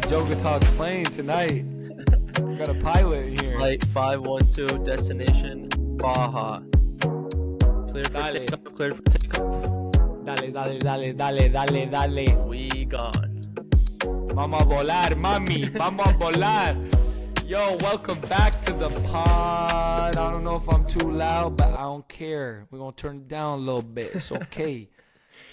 Joga Talks plane tonight. We got a pilot here. Flight 512, destination Baja. Clear for Dale. takeoff, clear for takeoff. Dale. We gone. Vamos a volar, mami. Vamos a volar. Yo, welcome back to the pod. I don't know if I'm too loud, but I don't care. We're going to turn it down a little bit. It's okay.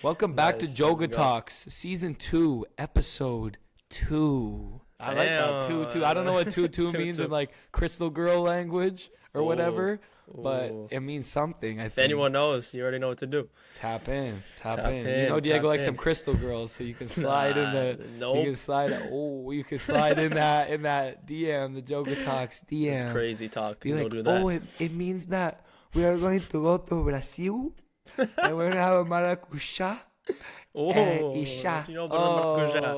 Welcome back to Joga Talks, Season 2, Episode 2. I like that, 2. I don't know what 2 means in like Crystal Girl language or whatever, but it means something, I think. If anyone knows, you already know what to do. Tap in. You know Diego likes some Crystal Girls, so you can slide in the nope. you can slide in that DM, the Joga Talks DM. It's crazy talk. Be like, do that. It means that we are going to go to Brazil and we're gonna have a maracuja. Isha. You know about maracuja.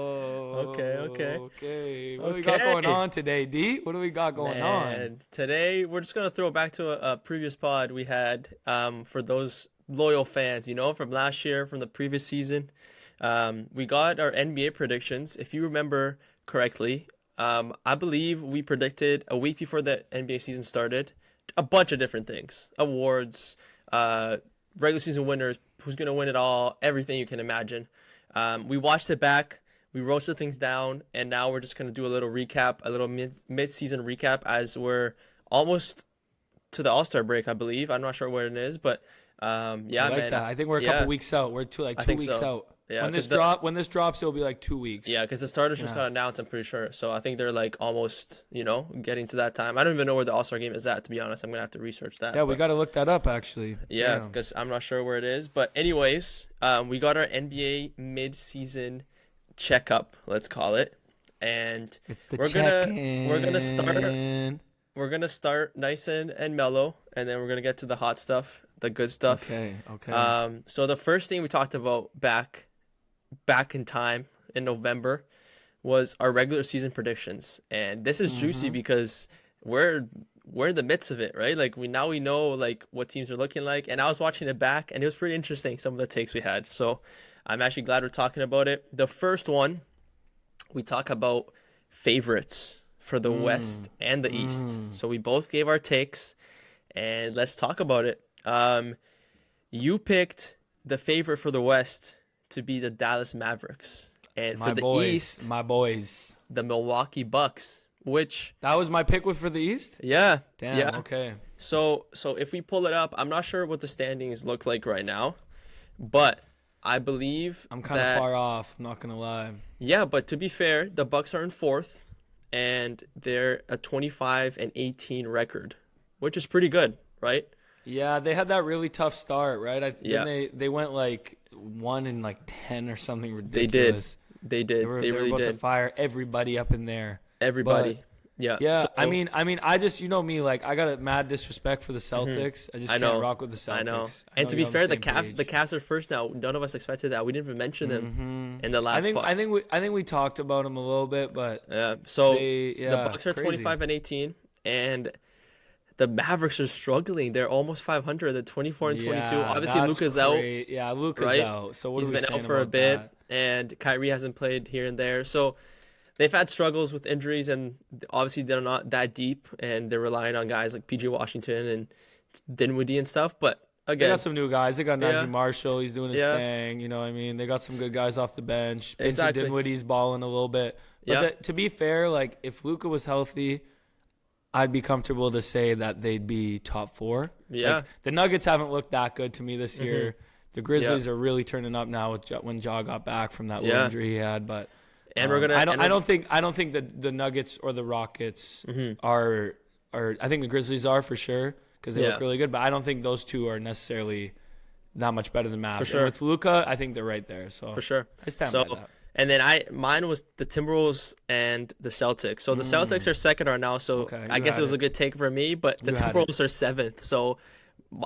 Okay. What do we got going on today, D? What do we got going on? Today, we're just going to throw back to a previous pod we had for those loyal fans, from last year, from the previous season. We got our NBA predictions. If you remember correctly, I believe we predicted a week before the NBA season started a bunch of different things. Awards, regular season winners, who's going to win it all, everything you can imagine. We watched it back, we wrote some things down, and now we're just going to do a little recap, a little mid-season recap as we're almost to the AllStar Break, I believe. I'm not sure where it is, but I like that. I think we're a couple weeks out. We're two weeks out. Yeah, when this drops, it'll be like 2 weeks. Yeah, because the starters just got announced, I'm pretty sure. So I think they're like almost, getting to that time. I don't even know where the All-Star game is at, to be honest. I'm going to have to research that. Yeah, we got to look that up, actually. Yeah, because I'm not sure where it is. But anyways, we got our NBA mid-season checkup, let's call it. And it's the we're gonna start nice and mellow, and then we're gonna get to the hot stuff, the good stuff. Okay. So the first thing we talked about back in time in November was our regular season predictions, and this is juicy because we're in the midst of it, right? Like we know like what teams are looking like, and I was watching it back, and it was pretty interesting, some of the takes we had. So I'm actually glad we're talking about it. The first one, we talk about favorites for the West and the East. So we both gave our takes, and let's talk about it. You picked the favorite for the West to be the Dallas Mavericks, and for the East, my boys, the Milwaukee Bucks. Which that was my pick for the East. Yeah. Damn. Yeah. Okay. So if we pull it up, I'm not sure what the standings look like right now, but I believe I'm kind of far off. I'm not gonna lie. Yeah, but to be fair, the Bucks are in fourth, and they're a 25-18 record, which is pretty good, right? Yeah, they had that really tough start, right? They went like 1-10 or something ridiculous. They did. They were about to fire everybody up in there. Everybody. But, yeah. So, I mean, I just, me, like I got a mad disrespect for the Celtics. I just can't rock with the Celtics. I know. And to be fair, the Cavs are first now. None of us expected that. We didn't even mention them in the last part. I think we talked about them a little bit, but the Bucks are 25-18, and the Mavericks are struggling. They're almost 500. They're 24-22. Obviously, Luka's out. Yeah, Luka's out. So what he's been out for a bit, and Kyrie hasn't played here and there. So they've had struggles with injuries, and obviously they're not that deep, and they're relying on guys like PJ Washington and Dinwiddie and stuff. But again, they got some new guys. They got Najee Marshall. He's doing his thing. You know what I mean? They got some good guys off the bench. Exactly. Dinwiddie's balling a little bit. But to be fair, like if Luka was healthy, I'd be comfortable to say that they'd be top 4. Yeah. Like, the Nuggets haven't looked that good to me this year. The Grizzlies are really turning up now when Ja got back from that little injury he had. But and we're gonna. I don't think that the Nuggets or the Rockets are. I think the Grizzlies are for sure because they look really good. But I don't think those two are necessarily that much better than Mavs. For sure. And with Luka, I think they're right there. So for sure, I stand by that. And then mine was the Timberwolves and the Celtics. So the Celtics are second right now. So I guess it was a good take for me. But the Timberwolves are seventh. So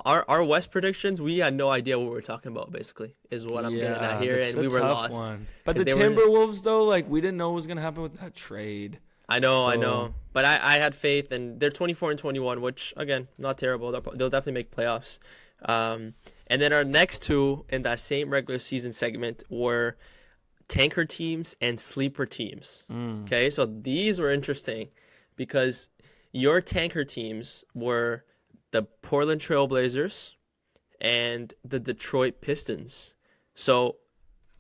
our West predictions, we had no idea what we were talking about. Basically, is what I'm getting at here, and we were lost. One. But the Timberwolves, though, like we didn't know what was gonna happen with that trade. I know. But I had faith, and they're 24-21, which again, not terrible. They'll definitely make playoffs. And then our next two in that same regular season segment were tanker teams and sleeper teams. Mm. Okay, so these were interesting because your tanker teams were the Portland Trailblazers and the Detroit Pistons. So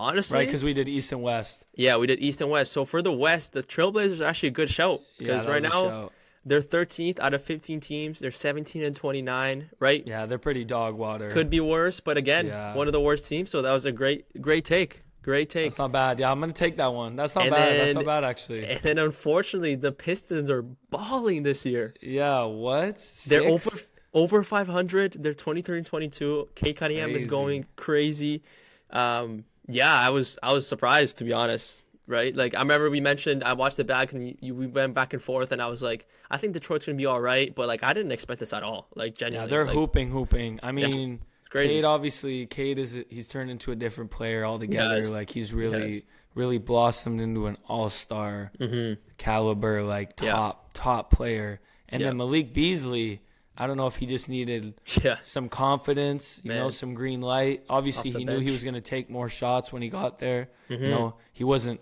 honestly, Right, because we did East and West. yeah, we did East and West. So for the West, the Trailblazers are actually a good shout because right now they're 13th out of 15 teams. They're 17 and 29, right? Yeah, they're pretty dog water. Could be worse, but again, one of the worst teams. So that was a great take. Great take. That's not bad. Yeah, I'm gonna take that one. That's not bad. That's not bad actually. And then unfortunately, the Pistons are balling this year. Yeah, what? They're over 500. They're 23 and 22. Kate Cunningham is going crazy. Yeah, I was surprised, to be honest. Right? Like, I remember I watched it back and we went back and forth, and I was like, I think Detroit's gonna be all right, but like I didn't expect this at all. Like, genuinely. Yeah, they're hooping. I mean. Yeah. Crazy. Cade he's turned into a different player altogether. Yes. Like he's really blossomed into an all-star caliber, like top player. And then Malik Beasley, I don't know if he just needed some confidence, you know, some green light. Obviously he knew he was going to take more shots when he got there. You know, he wasn't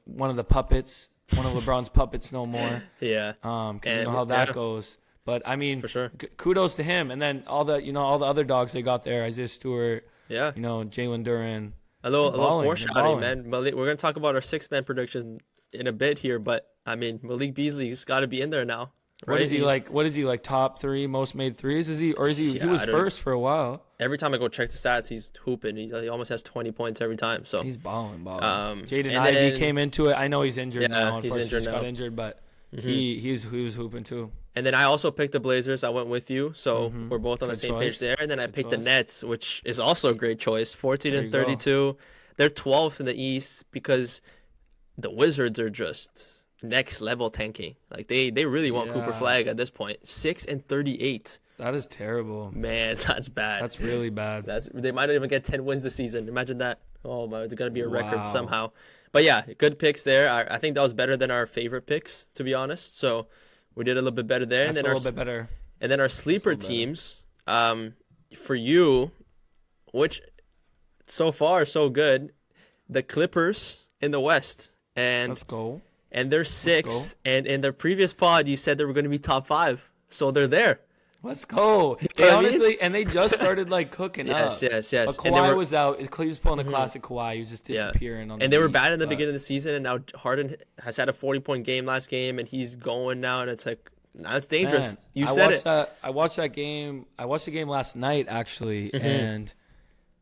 one of the puppets, one of LeBron's puppets no more. Yeah. Cuz you know how that goes. But I mean, for sure, kudos to him. And then all the other dogs they got there, Isaiah Stewart, you know, Jalen Duren. A little foreshadowing, man. Malik, we're gonna talk about our 6-man predictions in a bit here, but I mean, Malik Beasley's got to be in there now. Right? What is he like? Top 3 most made threes? Is he he was first for a while? Every time I go check the stats, he's hooping. He almost has 20 points every time. So he's balling. Jaden Ivey came into it. I know he's injured now. He's injured now. Got injured, but he was hooping too. And then I also picked the Blazers. I went with you, so we're both on the same page there. And then I picked the Nets, which is also a great choice. 14 and 32. They're 12th in the East because the Wizards are just next level tanking. Like they really want Cooper Flag at this point. 6 and 38. That is terrible. Man, that's bad. That's really bad. They might not even get 10 wins this season. Imagine that. Oh my, they're gonna be a record somehow. But yeah, good picks there. I think that was better than our favorite picks, to be honest. So we did a little bit better there. That's and then a little bit better. And then our sleeper teams, for you, which so far so good, the Clippers in the West. And let's go. And they're 6th. And in the previous pod, you said they were going to be top 5. So they're there. Let's go. They honestly, and they just started like cooking up. Yes. But Kawhi was out. He was pulling a classic Kawhi. He was just disappearing on the And they were bad in the beginning of the season, and now Harden has had a 40-point game last game, and he's going now, and it's like, now it's dangerous. I watched that game. I watched the game last night, actually, and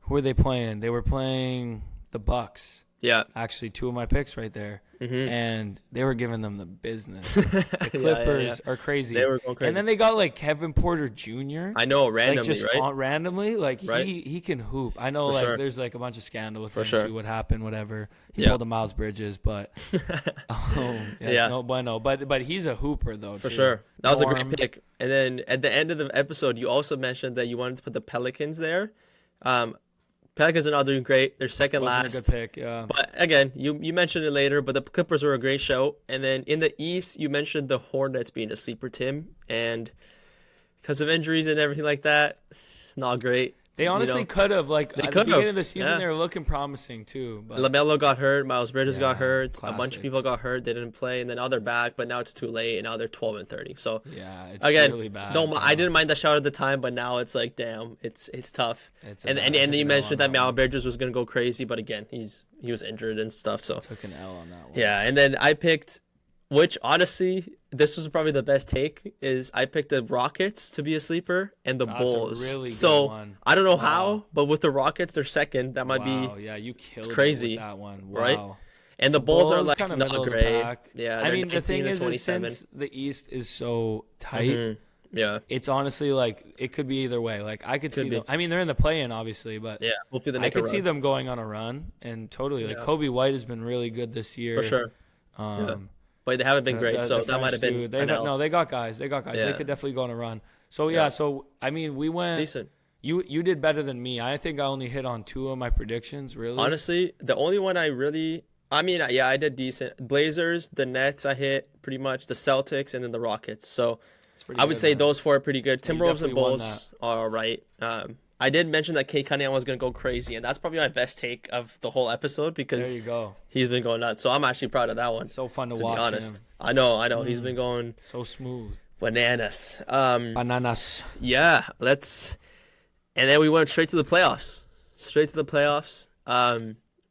who were they playing? They were playing the Bucks. Yeah. Actually, 2 of my picks right there. And they were giving them the business. The Clippers are crazy. They were going crazy. And then they got like Kevin Porter Jr. I know, randomly, right? Randomly, like he can hoop. I know, there's like a bunch of scandal with him too. What happened? Whatever. He pulled the Miles Bridges, but no bueno. But he's a hooper though. For sure, that was a great pick. And then at the end of the episode, you also mentioned that you wanted to put the Pelicans there. Pelicans are not doing great. They're second last. A good pick, yeah. But again, you mentioned it later, but the Clippers are a great show. And then in the East, you mentioned the Hornets being a sleeper team. And because of injuries and everything like that, not great. They honestly could have. Like, at the beginning of the season, they were looking promising, too. But LaMelo got hurt. Miles Bridges got hurt. Classic. A bunch of people got hurt. They didn't play. And then now they're back, but now it's too late. And now they're 12 and 30. So, it's again, really bad. I didn't mind the shout at the time, but now it's like, damn, it's tough. And you mentioned that Miles Bridges was going to go crazy, but again, he was injured and stuff. So took an L on that one. Yeah, and then I picked, which honestly, this was probably the best take, is I picked the Rockets to be a sleeper and the Bulls. A really so good one. I don't know how, but with the Rockets, they're second. That might be you killed crazy. It with that one. Wow. Right? And the Bulls are like kind of not great. Yeah, I mean the thing is since the East is so tight, it's honestly like it could be either way. Like I could see them. I mean they're in the play-in obviously, but hopefully they I could see them going on a run and totally like Kobe White has been really good this year for sure. But they haven't been great, so that might have been. They got guys. They could definitely go on a run. So so I mean we went decent. You did better than me. I think I only hit on 2 of my predictions. Really, honestly, the only one I did decent. Blazers, the Nets, I hit pretty much. The Celtics, and then the Rockets. So I would say those 4 are pretty good. Timberwolves and Bulls are all right. I did mention that Kate Cunningham was gonna go crazy, and that's probably my best take of the whole episode There because you go. he's been going nuts. So I'm actually proud of that one. So fun to To be watch honest, him. I know. He's been going So smooth. bananas. Bananas. Yeah, and then we went straight to the playoffs.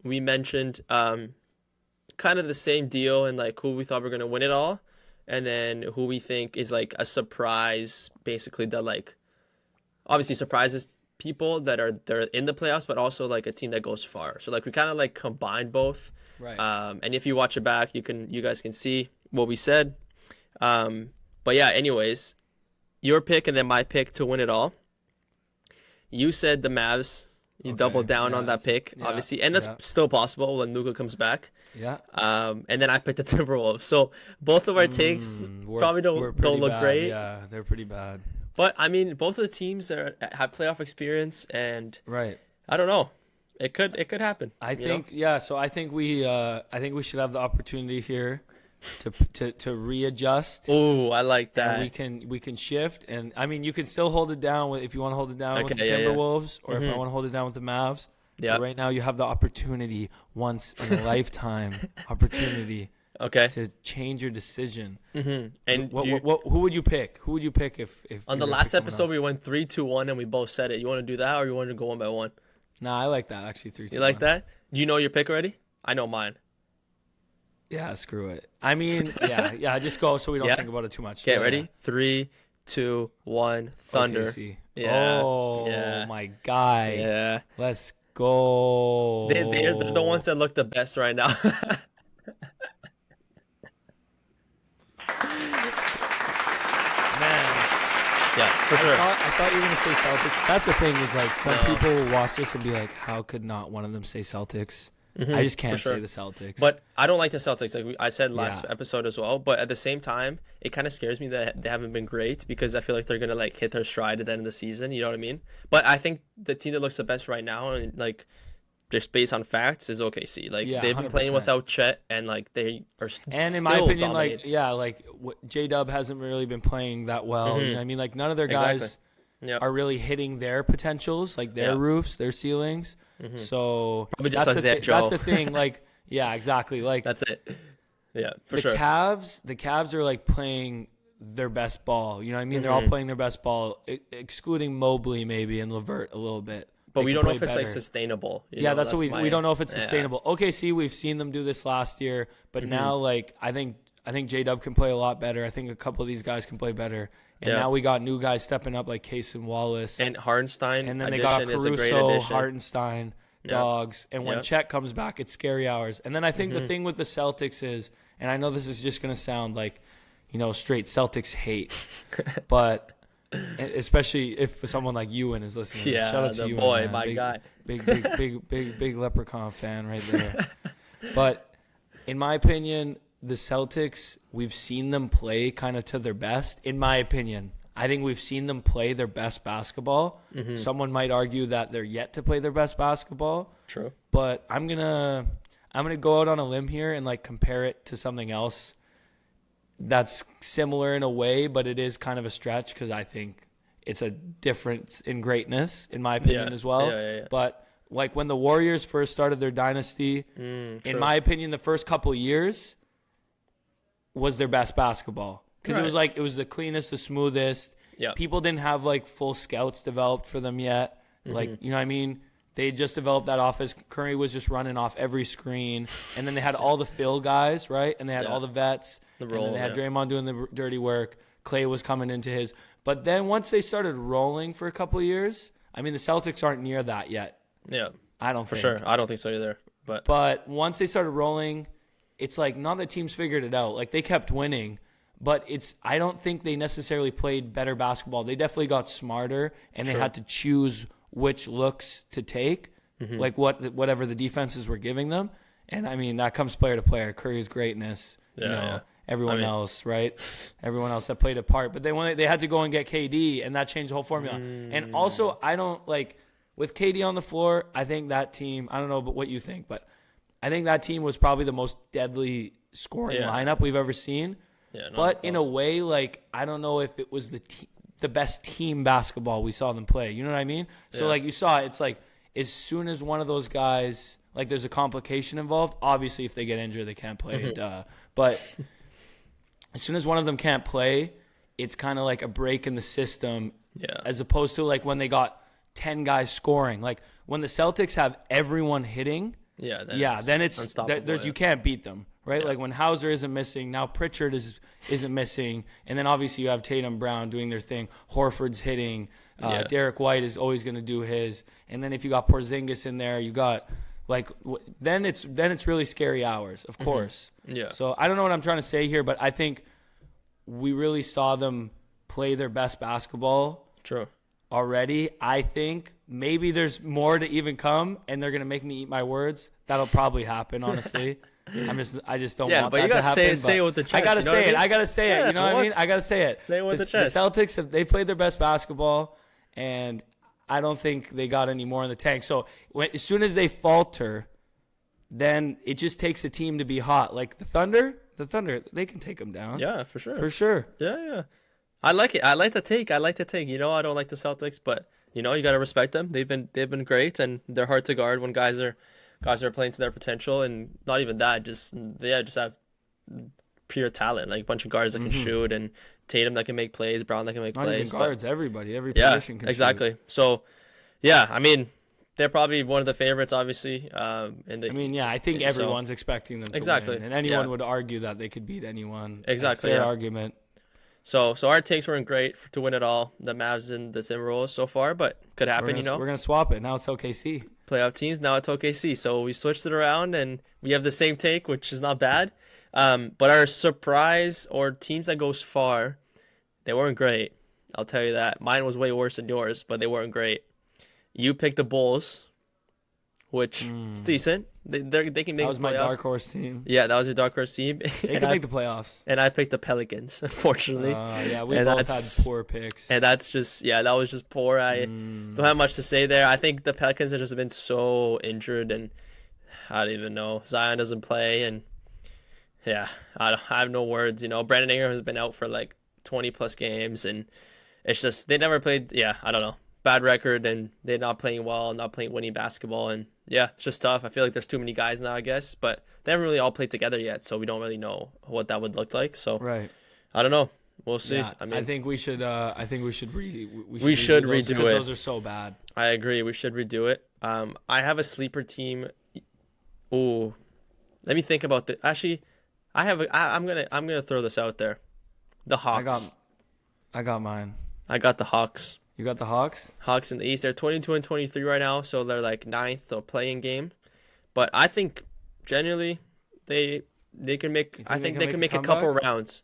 We mentioned kind of the same deal and like who we thought were gonna win it all, and then who we think is like a surprise, basically that like obviously surprises people that are they're in the playoffs, but also like a team that goes far. So like we kind of like combined both. Right. And if you watch it back, you guys can see what we said. But yeah, anyways, your pick and then my pick to win it all. You said the Mavs. You doubled down on that pick, obviously, and that's still possible when Luka comes back. Yeah. And then I picked the Timberwolves. So both of our takes probably don't look bad. great. Yeah, they're pretty bad. But I mean, both of the teams have playoff experience, and Right. I don't know. It could happen. I think so I think we should have the opportunity here to readjust. Oh, I like that. And we can shift, and I mean you can still hold it down if you want to hold it down with the Timberwolves or if I want to hold it down with the Mavs. Yeah. Right now you have the opportunity, once in a lifetime opportunity. Okay. To change your decision. Mm-hmm. And who would you pick? Who would you pick if on the last episode we went 3-2-1 and we both said it? You want to do that or you want to go 1-1? Nah, I like that actually. 3-2-1. You like that? Do you know your pick already? I know mine. Yeah, screw it. I mean, yeah, just go so we don't think about it too much. Okay, ready? 3, 2, 1. Thunder. OKC. Yeah. Oh, yeah. My guy. Yeah. Let's go. They're the ones that look the best right now. Yeah, for sure. I thought you were going to say Celtics. That's the thing is like some people will watch this and be like, how could not one of them say Celtics? Mm-hmm, I just can't say the Celtics. But I don't like the Celtics. Like I said last episode as well. But at the same time, it kind of scares me that they haven't been great because I feel like they're going to like hit their stride at the end of the season. You know what I mean? But I think the team that looks the best right now and like just based on facts is OKC. Like they've been 100%. Playing without Chet and like they are and in my opinion dominated. J-Dub hasn't really been playing that well. Mm-hmm. You know what I mean? Like none of their guys are really hitting their potentials, like their roofs, their ceilings. Mm-hmm. So probably just that's the thing. Like exactly. Like that's it. Yeah, for sure. The Cavs are like playing their best ball. You know what I mean? Mm-hmm. They're all playing their best ball, excluding Mobley maybe and LeVert a little bit. But we don't know if it's like sustainable. That's what we don't know if it's sustainable. OKC, we've seen them do this last year, but now like I think J-Dub can play a lot better. I think a couple of these guys can play better. And now we got new guys stepping up like Case and Wallace. And Hartenstein. And then they got Caruso, Hartenstein, Dogs. And when Chet comes back, it's scary hours. And then I think the thing with the Celtics is, and I know this is just going to sound like, straight Celtics hate, but especially if someone like Ewan is listening. Yeah, shout out to Ewan, boy, man. My guy. Big Leprechaun fan right there. But in my opinion, the Celtics, we've seen them play kind of to their best. In my opinion, I think we've seen them play their best basketball. Mm-hmm. Someone might argue that they're yet to play their best basketball. True. But I'm gonna go out on a limb here and like compare it to something else that's similar in a way, but it is kind of a stretch because I think it's a difference in greatness, in my opinion, as well. Yeah. But like when the Warriors first started their dynasty, in my opinion, the first couple of years was their best basketball because it was the cleanest, the smoothest. Yeah. People didn't have like full scouts developed for them yet. Mm-hmm. Like, you know what I mean? They just developed that offense. Curry was just running off every screen. And then they had all the fill guys, right? And they had all the vets. And then they had Draymond doing the dirty work. Clay was coming into his. But then once they started rolling for a couple of years, I mean, the Celtics aren't near that yet. Yeah. I don't think. For sure. I don't think so either. But once they started rolling, it's like not that teams figured it out. Like they kept winning. But I don't think they necessarily played better basketball. They definitely got smarter, and they had to choose which looks to take, like whatever the defenses were giving them. And, I mean, that comes player to player. Curry's greatness, everyone else, right? Everyone else that played a part. But they had to go and get KD, and that changed the whole formula. And also, I don't, like, with KD on the floor, I think that team, I don't know what you think, but I think that team was probably the most deadly scoring lineup we've ever seen. Yeah, but in a way, like, I don't know if it was the best team basketball we saw them play. You know what I mean? So like you saw, it's like as soon as one of those guys, like there's a complication involved. Obviously, if they get injured, they can't play. Duh. But as soon as one of them can't play, it's kind of like a break in the system. Yeah. As opposed to like when they got 10 guys scoring. Like when the Celtics have everyone hitting. Then it's unstoppable. you can't beat them, right? Like when Hauser isn't missing, now Pritchard isn't missing, and then obviously you have Tatum, Brown doing their thing. Horford's hitting. Derek White is always going to do his, and then if you got Porzingis in there, you got like then it's really scary hours, of course. Yeah. So I don't know what I'm trying to say here, but I think we really saw them play their best basketball. True. Already, I think maybe there's more to even come, and they're gonna make me eat my words. That'll probably happen, honestly. I just don't want that to happen. Say it with the chest. I gotta you know say it. I mean? I gotta say it. You know what I mean? I gotta say it. Say it with the chest. The Celtics they played their best basketball, and I don't think they got any more in the tank. So as soon as they falter, then it just takes a team to be hot. Like the Thunder, they can take them down. Yeah, for sure. For sure. Yeah. I like it. I like the take. You know, I don't like the Celtics, but you know, you got to respect them. They've been great, and they're hard to guard when guys are playing to their potential, and not even that. Just have pure talent, like a bunch of guards that can shoot, and Tatum that can make plays, Brown that can make not plays. Even guards, everybody, every position can exactly. shoot. So, yeah, I mean, they're probably one of the favorites, obviously. I think everyone's expecting them to win, and anyone would argue that they could beat anyone. Exactly, fair argument. So our takes weren't great to win it all. The Mavs and the Timberwolves so far, but could happen, you know. We're gonna swap it now. It's OKC. Playoff teams now. It's OKC. So we switched it around, and we have the same take, which is not bad. But our surprise or teams that goes far, they weren't great. I'll tell you that. Mine was way worse than yours, but they weren't great. You picked the Bulls, which is decent. They can make the playoffs. That was my dark horse team. Yeah, that was your dark horse team. They can make the playoffs. And I picked the Pelicans, unfortunately. We both had poor picks. And that's just, that was just poor. I don't have much to say there. I think the Pelicans have just been so injured, and I don't even know. Zion doesn't play, and I have no words. You know, Brandon Ingram has been out for like 20-plus games, and it's just they never played. I don't know. Bad record, and they're not playing well, not playing winning basketball, and it's just tough. I feel like there's too many guys now, I guess, but they haven't really all played together yet, so we don't really know what that would look like. So right, I don't know. We'll see. Yeah, I think we should. We should redo it. Those are so bad. I agree. We should redo it. I have a sleeper team. Ooh, let me think about the. Actually, I'm gonna throw this out there. The Hawks. I got mine. I got the Hawks. You got the Hawks? Hawks in the East. They're 22 and 23 right now, so they're like 9th or playing game. But I think generally they can make. I think they can make a couple rounds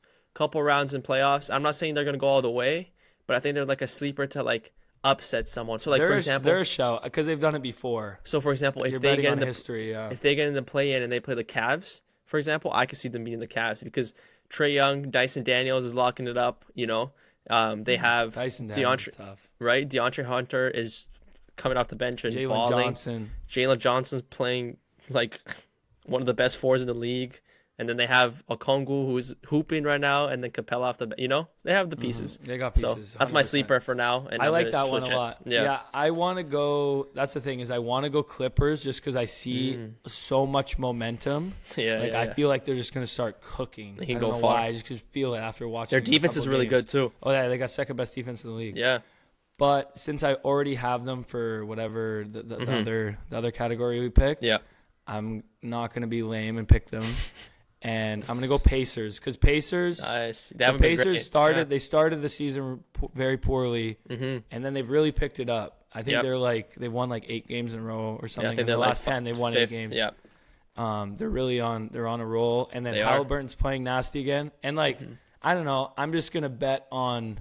in playoffs. I'm not saying they're gonna go all the way, but I think they're like a sleeper to like upset someone. So like for example, they're a shout because they've done it before. So for example, if they get in the play-in and they play the Cavs, for example, I could see them beating the Cavs because Trae Young, Dyson Daniels is locking it up. You know, they have DeAndre. Right, DeAndre Hunter is coming off the bench and balling. Jalen Johnson's playing like one of the best fours in the league, and then they have Okongwu who's hooping right now, and then Capella off the bench. You know, they have the pieces. They got pieces. So that's 100%. My sleeper for now. And I like that one a lot. Yeah, I want to go. That's the thing is I want to go Clippers just because I see so much momentum. I feel like they're just gonna start cooking. They can go far. Why. I just feel it after watching. Their defense is really good too. Oh yeah, they got second best defense in the league. Yeah. But since I already have them for whatever the other category we picked, I'm not gonna be lame and pick them, and I'm gonna go Pacers because Pacers. Nice. The Pacers started. They started the season very poorly, and then they've really picked it up. I think they've won like 8 games in a row or something. I think in the last 10, they've won 8 games. Yeah. They're really on. They're on a roll, and then Halliburton's playing nasty again. And like I don't know. I'm just gonna bet on,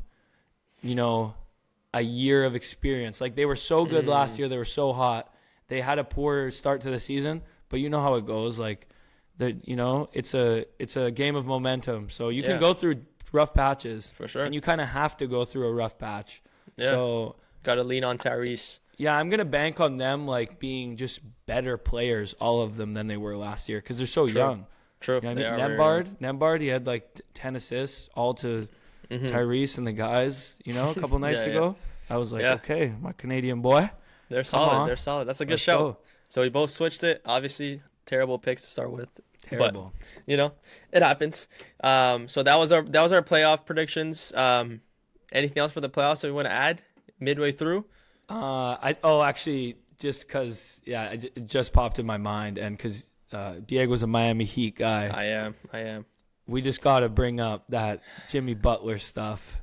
a year of experience. Like they were so good last year. They were so hot. They had a poor start to the season, but you know how it goes. Like it's a game of momentum. So you can go through rough patches for sure. And you kind of have to go through a rough patch. Yeah. So got to lean on Tyrese. Yeah, I'm going to bank on them like being just better players, all of them, than they were last year because they're so young. True. You know what I mean? Nembhard, he had like 10 assists, all to Tyrese and the guys, a couple nights Yeah, ago. I was like, Yeah. okay, my Canadian boy. They're Come solid. on. They're solid. That's a good Let's show. go. So we both switched it. Obviously, terrible picks to start with. Terrible. But, it happens. So that was our playoff predictions. Anything else for the playoffs that we want to add midway through? Actually, just because, it just popped in my mind, and because Diego's a Miami Heat guy. I am. We just got to bring up that Jimmy Butler stuff.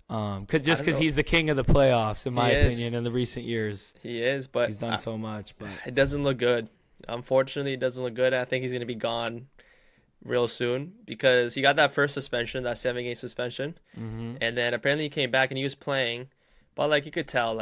Because he's the king of the playoffs, in my opinion, in the recent years. He is, but he's done so much. But it doesn't look good. Unfortunately, it doesn't look good. I think he's going to be gone real soon because he got that first suspension, that 7-game suspension. And then apparently he came back and he was playing. But, you could tell,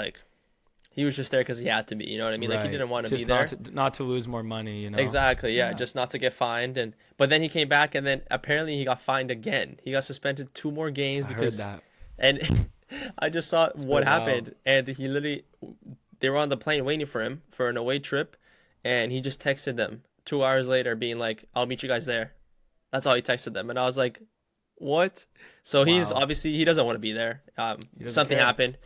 he was just there because he had to be. You know what I mean? Right. He didn't want to just be there. Not to lose more money, Exactly, yeah. Just not to get fined. But then he came back and then apparently he got fined again. He got suspended 2 more games because... I heard that. And I just saw what happened. And he literally... They were on the plane waiting for him for an away trip. And he just texted them 2 hours later being like, I'll meet you guys there. That's all he texted them. And I was like, what? So he's obviously... He doesn't want to be there. Something happened.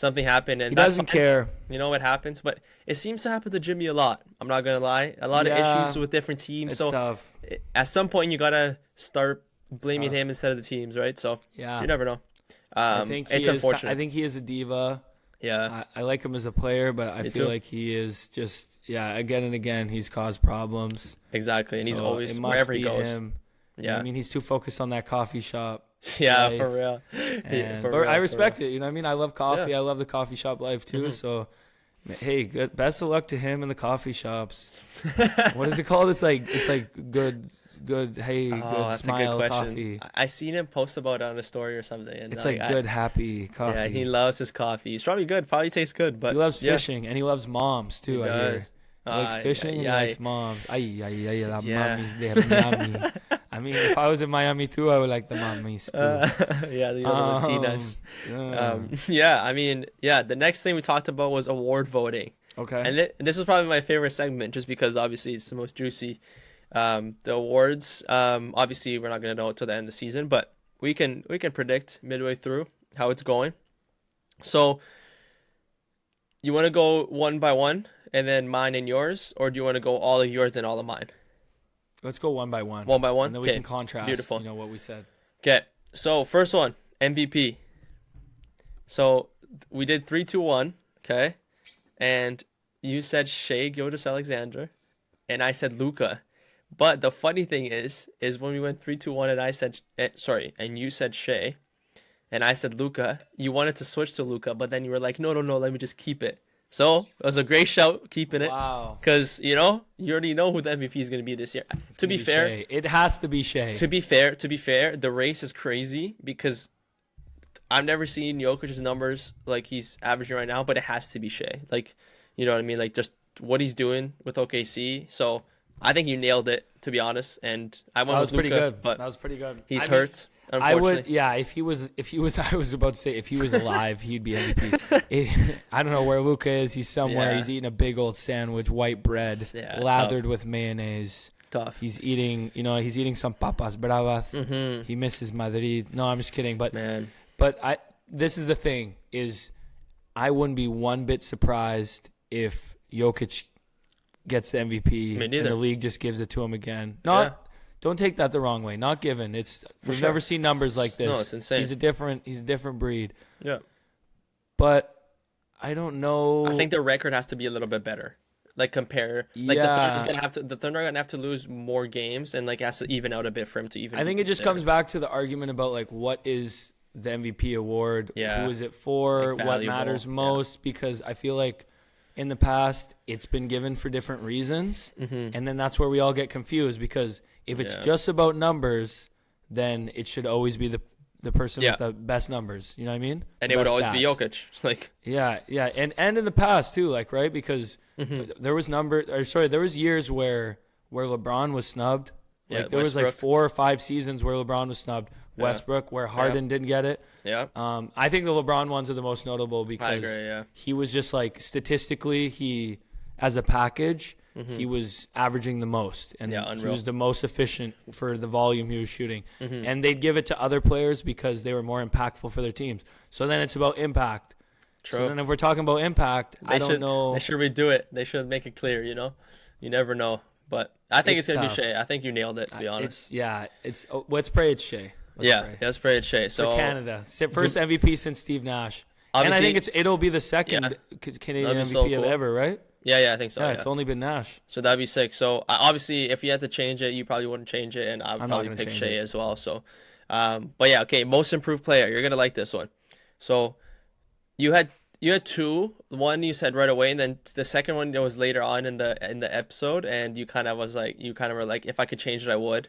And he doesn't care. You know what happens, but it seems to happen to Jimmy a lot. I'm not gonna lie, a lot of issues with different teams. It's so tough. At some point, you gotta start blaming him instead of the teams, right? So you never know. I think it's unfortunate. I think he is a diva. Yeah, I like him as a player, but I feel like he is just again and again he's caused problems. Exactly, and he's always wherever he goes. Him. Yeah, I mean he's too focused on that coffee shop. Yeah, life. for real. I respect it. You know what I mean? I love coffee. I love the coffee shop life too. So, hey, good. Best of luck to him in the coffee shops. What is it called? It's like good. Hey, good smile coffee. I seen him post about it on a story or something. And it's good, happy coffee. Yeah, he loves his coffee. It's probably good. Probably tastes good. But he loves fishing and he loves moms too. He I hear. He likes fishing. He likes moms. Mommy's there, Miami. I mean, if I was in Miami too, I would like the mommies too. The Latinas. The next thing we talked about was award voting. Okay. And this was probably my favorite segment just because obviously it's the most juicy. The awards, obviously we're not going to know until the end of the season, but we can predict midway through how it's going. So you want to go one by one and then mine and yours, or do you want to go all of yours and all of mine? Let's go one by one. One by one? And then we can contrast, Beautiful. what we said. Okay, so first one, MVP. So we did 3-2-1, okay? And you said Shai Gilgeous-Alexander, and I said Luka. But the funny thing is when we went 3-2-1 and I said, and you said Shai, and I said Luka, you wanted to switch to Luka, but then you were like, no, let me just keep it. So it was a great shout keeping it. Wow. Because, you already know who the MVP is going to be this year. To be fair. Shai. It has to be Shai. To be fair, the race is crazy because I've never seen Jokic's numbers like he's averaging right now, but it has to be Shai. You know what I mean? Just what he's doing with OKC. So I think you nailed it, to be honest. And I went with Luka, pretty good. but that was pretty good. He's hurt. I would, if he was, I was about to say, if he was alive, he'd be MVP. I don't know where Luka is. He's somewhere. Yeah. He's eating a big old sandwich, white bread, lathered tough. with mayonnaise. Tough. He's eating, he's eating some papas bravas. Mm-hmm. He misses Madrid. No, I'm just kidding. But this is the thing is, I wouldn't be one bit surprised if Jokic gets the MVP and the league just gives it to him again. Don't take that the wrong way. Not given. We've never seen numbers like this. No, it's insane. He's a different breed. Yeah. But I don't know. I think their record has to be a little bit better. Compare. The Thunder are gonna have to lose more games and it has to even out a bit for him to even. I think it just comes back to the argument about what is the MVP award? Yeah. Who is it for? What matters most? Because I feel like in the past it's been given for different reasons, and then that's where we all get confused because if it's just about numbers, then it should always be the person with the best numbers. You know what I mean? And it would always be Jokic. And in the past too, right? Because there was there was years where LeBron was snubbed. There was 4 or 5 seasons where LeBron was snubbed. Westbrook, where Harden didn't get it. Yeah. I think the LeBron ones are the most notable because I agree, he was just statistically, he as a package, he was averaging the most, and he unreal. was the most efficient for the volume he was shooting. And they'd give it to other players because they were more impactful for their teams. So then it's about impact. True. So then if we're talking about impact, I don't know. They should redo it. They should make it clear, you never know. But I think it's going to be tough. Shea. I think you nailed it, to be honest. Let's pray it's Shea. Let's pray it's Shea. So for Canada. First MVP since Steve Nash. And I think it'll be the second Canadian MVP ever, right? Yeah, I think so. Yeah, it's only been Nash. So that'd be sick. So obviously, if you had to change it, you probably wouldn't change it, and I'd probably pick Shea as well. So, but yeah, okay. Most improved player. You're gonna like this one. So, you had two. One you said right away, and then the second one that was later on in the episode, and you kind of were like, if I could change it, I would.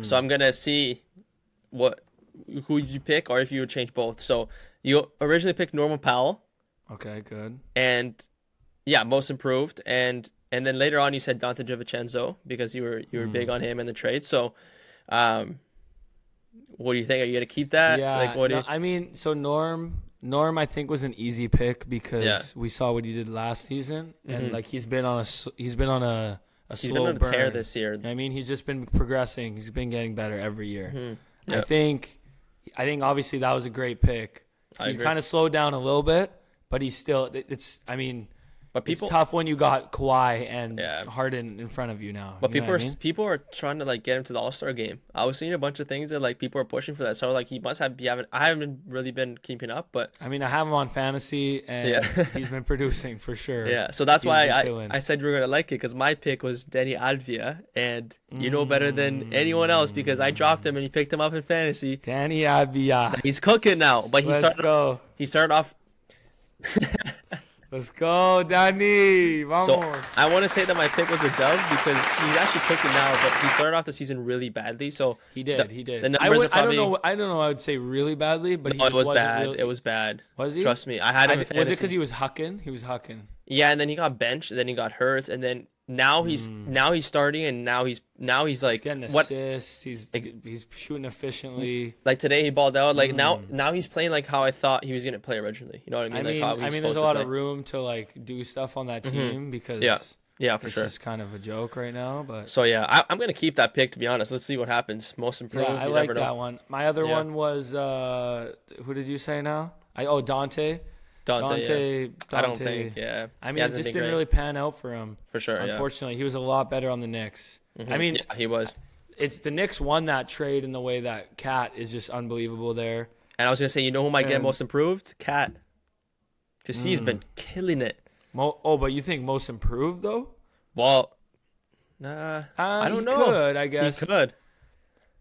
So I'm gonna see who you pick, or if you would change both. So you originally picked Norman Powell. Okay, good. And yeah, most improved, and then later on you said Dante DiVincenzo because you were big on him in the trade. So, what do you think? Are you gonna keep that? Yeah, I mean, so Norm I think was an easy pick because we saw what he did last season, and like he's been on a slow burn tear this year. I mean, he's just been progressing. He's been getting better every year. Yeah. I think obviously that was a great pick. He's kind of slowed down a little bit, but he's still. But it's tough when you got Kawhi and Harden in front of you now. But people are trying to get him to the All-Star game. I was seeing a bunch of things that people are pushing for that. So he must have. I haven't really been keeping up, but I mean, I have him on fantasy, and he's been producing for sure. Yeah, so that's why I said you were gonna like it, because my pick was Denny Advia, and you know better than anyone else because I dropped him and you picked him up in fantasy. Danny Advia. He's cooking now, but he started off. Let's go, Danny. Vamos. So I want to say that my pick was a dub because he's actually cooking now, but he started off the season really badly. So he did. The I don't know. I would say really badly, but it was bad. It was bad. Was he? Trust me, I had him. Was it because he was hucking? He was hucking. Yeah, and then he got benched, and then he got hurt, and then now he's starting, and now he's getting assists. He's shooting efficiently. Like today, he balled out. Now he's playing how I thought he was gonna play originally. You know what I mean? I mean, there's a lot of room to do stuff on that team because yeah, for sure. It's just kind of a joke right now, but so yeah, I'm gonna keep that pick, to be honest. Let's see what happens. Most improved. Yeah, I like that one. My other one was who did you say now? Dante. Dante. I don't think. Yeah. I mean, it just didn't really pan out for him. For sure. Unfortunately, he was a lot better on the Knicks. I mean, he was. It's the Knicks won that trade in the way that Cat is just unbelievable there. And I was gonna say, who might get most improved? Cat, because he's been killing it. But you think most improved though? Well, I don't know. Could, I guess he could.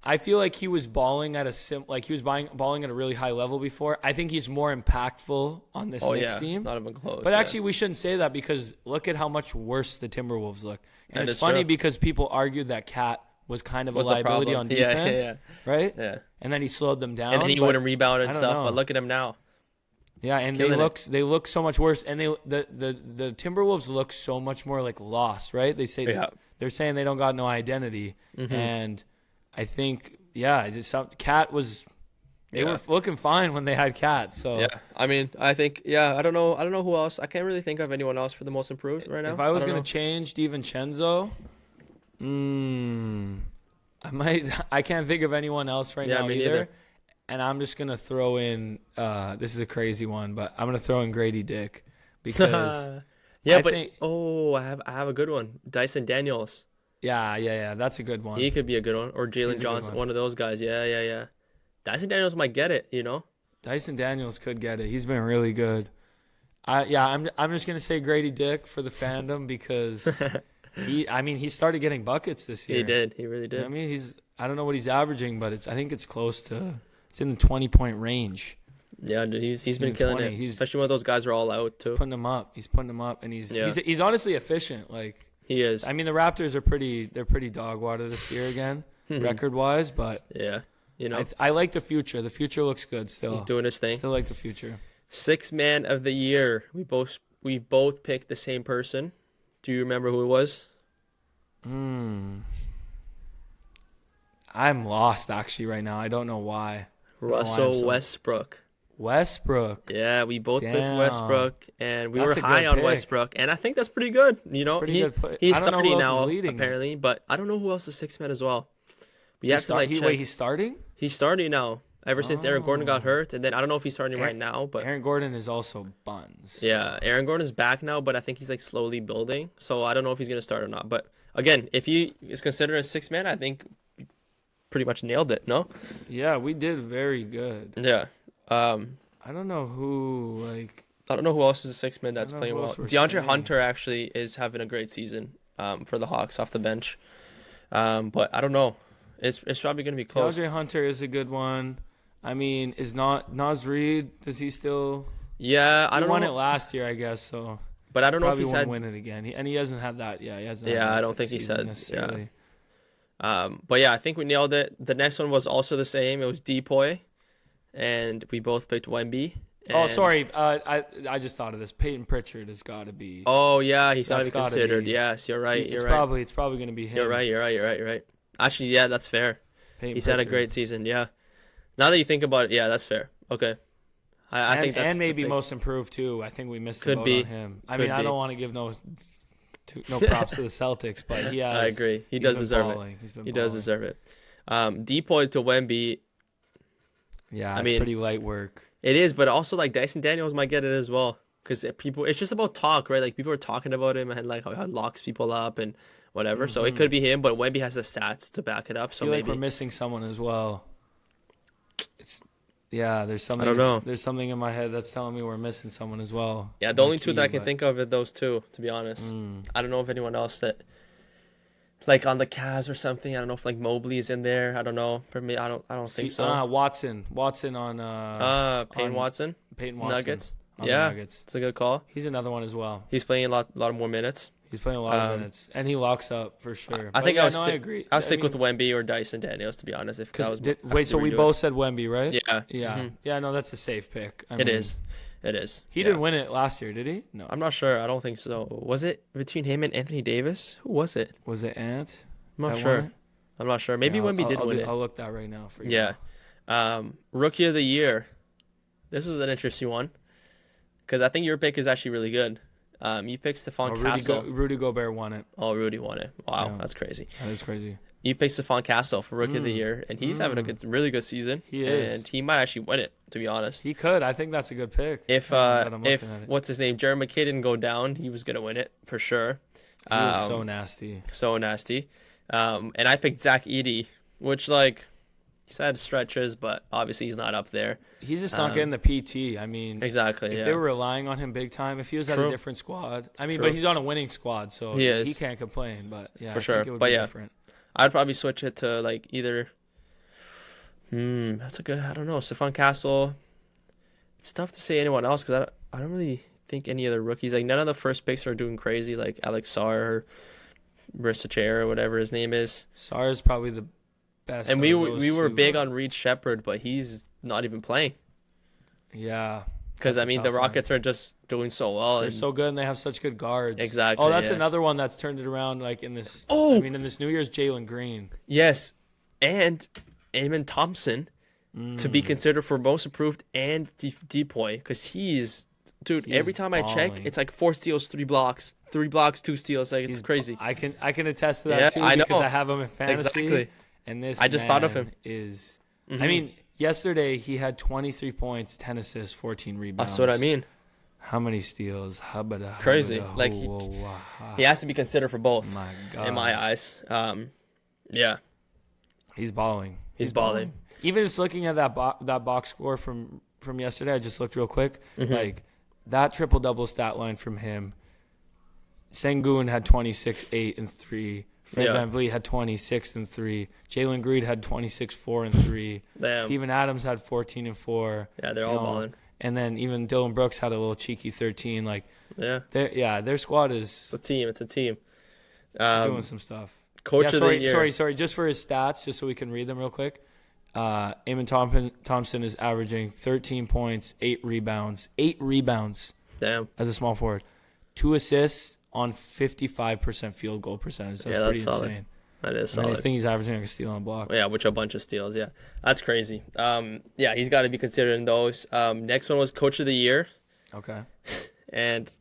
I feel like he was balling at balling at a really high level before. I think he's more impactful on this Knicks team. Not even close. But actually, we shouldn't say that because look at how much worse the Timberwolves look. And it's funny because people argued that Cat was kind of a liability on defense, right? Yeah. And then he slowed them down. And then he wouldn't rebound and stuff. But look at him now. Yeah, and they look so much worse. And the Timberwolves look so much more lost, right? They say they're saying they don't got no identity, and I think, Cat was. They were looking fine when they had Cat. So yeah, I mean, I think I don't know who else. I can't really think of anyone else for the most improved right now. If I was gonna change DiVincenzo, I can't think of anyone else right now either. And I'm just gonna throw in. This is a crazy one, but I'm gonna throw in Grady Dick because. I have a good one. Dyson Daniels. Yeah. That's a good one. He could be a good one, or Jalen Johnson, one of those guys. Yeah. Dyson Daniels might get it. Dyson Daniels could get it. He's been really good. I'm just gonna say Grady Dick for the fandom because he started getting buckets this year. He did. He really did. I mean, I don't know what he's averaging, but I think it's close to. It's in the 20-point range. Yeah, dude, he's been killing it. Especially when those guys are all out too. He's putting them up, and he's honestly efficient. He is. I mean, the Raptors are pretty dog water this year again, record wise. But yeah, I like the future. The future looks good still. He's doing his thing. Still like the future. Sixth man of the year. We both picked the same person. Do you remember who it was? I'm lost actually right now. I don't know why. Russell Westbrook. Westbrook. Yeah, we both picked Damn. Westbrook, and we That's were a good high on pick. Westbrook, and I think that's pretty good. You know, Pretty good pick. he's I don't know who starting else is now leading them. apparently, but I don't know who else is sixth man as well. We He have to like check. Wait, he's starting? He's starting now. Ever since Aaron Gordon got Oh. hurt, and then I don't know if he's starting right now, but Aaron Gordon is also buns. yeah, Aaron Gordon's back now, but I think he's like slowly building. So I don't know if he's gonna start or not. But again, if he is considered a sixth man, I think we pretty much nailed it. No? Yeah, we did very good. Yeah. I don't know who I don't know who else is a sixth man that's don't know playing who well. else we're DeAndre saying. Hunter actually is having a great season for the Hawks off the bench. But I don't know. It's probably gonna be close. DeAndre Hunter is a good one. I mean, is not Naz Reid? Does he still? Yeah, I He don't won know. it last year, I guess. So But I don't know if probably he's won't had. win it again. And he hasn't had that. Yeah, he hasn't. Yeah, had that I don't think he season said- necessarily. But yeah, I think we nailed it. The next one was also the same. It was Depoy, and we both picked Wemby. Oh, And- sorry. I just thought of this. Peyton Pritchard has got to be. Oh yeah, he's not That's even gotta considered. be- Yes, you're right. You're it's right. It's probably going to be him. You're right. Actually, yeah, that's fair. Peyton He's had a Pritchard. great season. Yeah. Now that you think about it, yeah, that's fair. Okay. I think that's and the maybe pick. most improved too. I think we missed the Could vote be. on him. I Could mean, I be. don't want to give no props to the Celtics, but he has. I agree. He he's does been deserve balling. it. He's been He does balling. deserve it. Depoy to Wemby, Yeah, I it's mean- pretty light work. it is, but also like Dyson Daniels might get it as well because it's just about talk, right? Like people are talking about him and like how he locks people up and whatever. So it could be him, but Wemby has the stats to back it up. I So feel maybe like we're missing someone as well. There's something. don't know. There's something in my head that's telling me we're missing someone as well. yeah, Some the only two key, that I can but- think of are those two, to be honest. Mm. I don't know if anyone else that like on the Cavs or something. I don't know if like Mobley is in there. I don't know. For me, I don't think so. Watson on Payne on Watson, Peyton Watson. Nuggets. On the Yeah, Nuggets. it's a good call. He's another one as well. He's playing a lot more minutes. He's playing a lot of minutes, and he locks up for sure. I But think yeah, I agree. I'll stick mean, with Wemby or Dyson Daniels, to be honest. If that was wait, so we both said Wemby, right? Yeah. Yeah. Mhm. Yeah, no, that's a safe pick. It is. It is. He Yeah. didn't win it last year, did he? No. I'm not sure. I don't think so. Was it between him and Anthony Davis? Who was it? Was it Ant? I'm not that won sure. it? I'm not sure. Maybe Yeah, Wemby did I'll win it. I'll look that right now for you. Yeah. Rookie of the year. This was an interesting one because I think your pick is actually really good. You picked Stephon Castle. Rudy Gobert won it. Oh, Rudy won it. Wow, Yeah. that's crazy. That is crazy. You picked Stephon Castle for Rookie of the Year, and he's having a really good season. He is. And he might actually win it, to be honest. He could. I think that's a good pick. If now that I'm if looking at it. what's his name, Jeremy McKay didn't go down, he was gonna win it for sure. He was so nasty. So nasty. And I picked Zach Edey, which like he's had stretches, but obviously he's not up there. He's just not getting the PT. I mean, Exactly. if Yeah. they were relying on him big time, if he was at True. a different squad, I mean, True. but he's on a winning squad, so He is. he can't complain. But yeah, For I sure. think it would But be yeah. different. I'd probably switch it to like either. That's a good. I don't know. Stephon Castle. It's tough to say anyone else because I don't really think any other rookies. Like none of the first picks are doing crazy. Like Alex Sarr or Ristichair or whatever his name is. Sarr is probably the best. And of we those were two. big on Reed Shepherd, but he's not even playing Yeah. because That's I a mean the tough one. Rockets are just doing so well. They're and- so good and they have such good guards. Exactly, Oh, that's yeah. another one that's turned it around like in this. Oh! I mean, in this New Year's, Jalen Green. Yes, and Amen Thompson to be considered for most improved and Depoy because he's every time I check, balling. it's like 4 steals, 3 blocks, 3 blocks, 2 steals. Like it's crazy. I can attest to that Yeah, too I because know. I have him in fantasy. Exactly. And this I just thought of man him. is. Mhm. I mean, yesterday he had 23 points, 10 assists, 14 rebounds. That's what I mean. How many steals? Crazy. Like, He has to be considered for both my God. in my eyes. Yeah, He's balling. He's balling. Even just looking at that box score from yesterday, I just looked real quick. Mm-hmm. Like that triple double stat line from him. Sengun had 26, 8, and 3. Fred Yeah. VanVleet had 26 and 3. Jalen Green had 26, 4, and 3. Damn. Steven Adams had 14 and 4. Yeah, they're all balling. And then even Dylan Brooks had a little cheeky 13. Like, Yeah, their squad it's is a team. It's a team. doing some stuff. Coach of the year. Sorry. Just for his stats, just so we can read them real quick. Amen Thompson is averaging 13 points, 8 rebounds Damn. as a small forward, 2 assists on 55% field goal percentage. That's Yeah, that's pretty solid. insane. That is I solid. think he's averaging like a steal on a block. Yeah, which a bunch of steals. Yeah, that's crazy. Yeah, he's got to be considered in those. Next one was Coach of the Year, Okay. and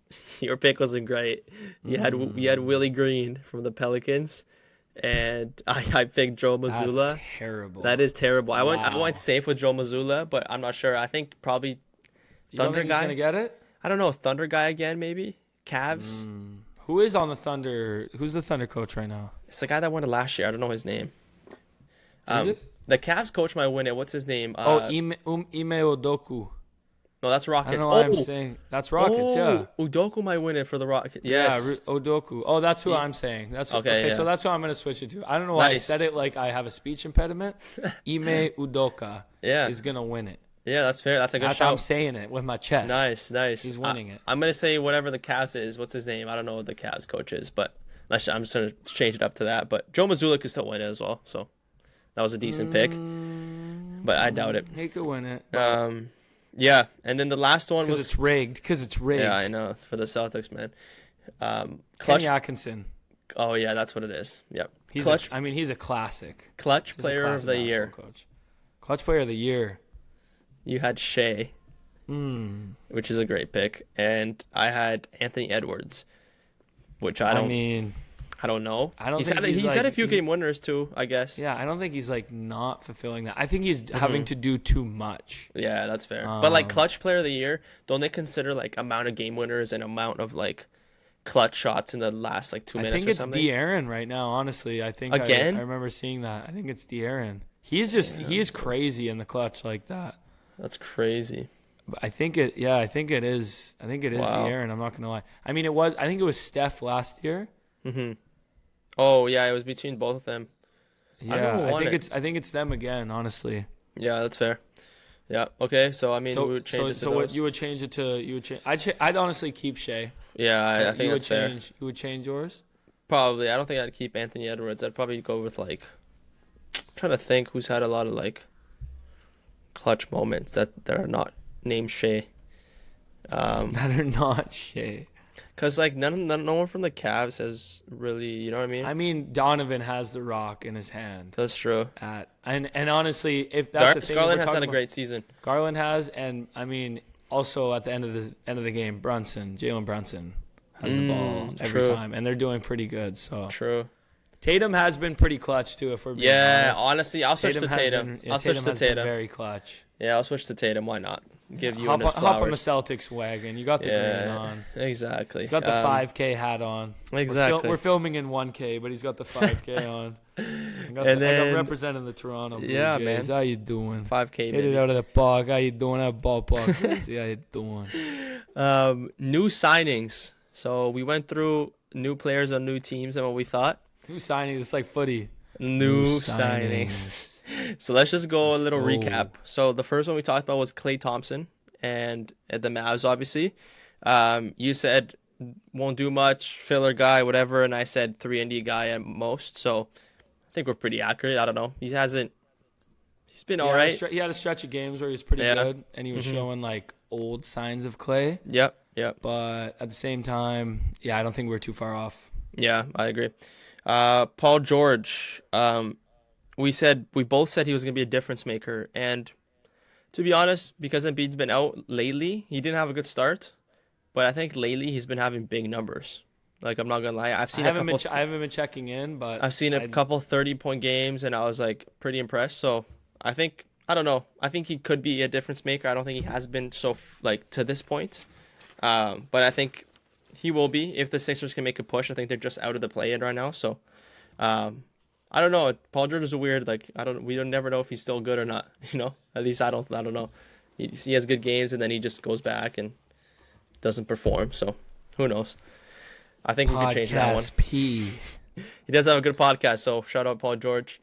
your pick wasn't great. You had Willie Green from the Pelicans, and I picked Joe Mazzulla. That's terrible. That is terrible. I Wow. went safe with Joe Mazzulla, but I'm not sure. I think probably You don't Thunder think guy. he's gonna get it? I don't know, Thunder guy again maybe. Cavs. Who is on the Thunder? Who's the Thunder coach right now? It's the guy that won it last year. I don't know his name. Is it? The Cavs coach might win it. What's his name? Ime Udoku. No, that's I Rockets. don't know why I'm saying that's Rockets. Yeah. Udoku might win it for the Rockets. Yes. Yeah, Udoku. Oh, that's who I'm saying. That's Okay, yeah. So that's who I'm gonna switch it to. I don't know why I Nice. said it like I have a speech impediment. Ime Udoka Yeah. is gonna win it. Yeah, that's fair. That's a good That's how I'm shout. saying it with my chest. Nice. He's winning it. I'm gonna say whatever the Cavs is. What's his name? I don't know what the Cavs coach is, but I'm just gonna change it up to that. But Joe Mazzulla could still win it as well. So that was a decent pick, but I doubt it. He could win it. Yeah, and then the last one Because was it's rigged. Because it's rigged. yeah, I know it's for the Celtics, man. Kenny Clutch. Atkinson. Oh yeah, that's what it is. Yep. He's Clutch. he's a classic. Clutch He's a player of classic the basketball year. coach. Clutch player of the year. You had Shea, which is a great pick, and I had Anthony Edwards, which I don't know. I don't He's think had he's had a like- few game winners too, I guess. Yeah, I don't think he's like not fulfilling that. I think he's having to do too much. Yeah, that's fair. But like clutch player of the year, don't they consider like amount of game winners and amount of like clutch shots in the last like 2 minutes I think or it's something? De'Aaron right now. Honestly, I think Again? I remember seeing that. I think it's De'Aaron. He is crazy in the clutch like that. That's crazy. But I think it. Yeah, I think it is. I think it is Wow. De'Aaron. I'm not gonna lie. I mean, I think it was Steph last year. Oh yeah, it was between both of them. Yeah, who won it. I think it's them again. Honestly. Yeah, that's fair. Yeah. Okay. So I mean, we would change it to so what those. you would change it to? You would change. I'd honestly keep Shea. Yeah, I You think would that's fair. change. You would change yours. Probably. I don't think I'd keep Anthony Edwards. I'd probably go with like. I'm trying to think who's had a lot of like. Clutch moments that are not named Shea. That are not Shea. Cause like no one from the Cavs has really, you know what I mean? I mean, Donovan has the rock in his hand. That's true. And honestly, if that's the thing, Garland if has we're had a talking great season. about- Garland has, and I mean, also at the end of the game, Jalen Brunson has the ball every true. time, and they're doing pretty good. So True. Tatum has been pretty clutch too. If we're being Yeah, honest. honestly, I'll switch to has Tatum. been- I'll switch Tatum to has been Tatum. very clutch. Yeah, I'll switch to Tatum. Why not? Give you Hop and his on the flowers. Celtics wagon. You got the green on. Exactly. He's got the 5K hat on. Exactly. We're filming in 1K, but he's got the 5K on. I got then- representing the Toronto Blue Yeah, Jays. man. How you doing? 5K Hit it baby. out of the park. How you doing? That ballpark. See how you doing? New signings. So we went through new players on new teams and what we thought. New signings. It's like footy. New signings. So let's just go a little recap. So the first one we talked about was Klay Thompson and the Mavs, obviously. You said won't do much, filler guy, whatever, and I said 3 guy at most. So I think we're pretty accurate. I don't know. He's been all right. He had a stretch of games where he was pretty Yeah. good, and he was showing like old signs of Clay. Yep. But at the same time, yeah, I don't think we're too far off. Yeah, I agree. Paul George. We both said he was gonna be a difference maker, and to be honest, because Embiid's been out lately, he didn't have a good start, but I think lately he's been having big numbers. Like I'm not gonna lie, I haven't been checking in, but I've seen a couple 30-point games, and I was like pretty impressed. So I don't know. I think he could be a difference maker. I don't think he has been so like to this point, but I think he will be if the Sixers can make a push. I think they're just out of the play-in right now, so. I don't know. Paul George is a weird. We don't never know if he's still good or not. You know, at least I don't know. He has good games and then he just goes back and doesn't perform. So who knows? I think we can change that one. Podcast P. He does have a good podcast. So shout out Paul George.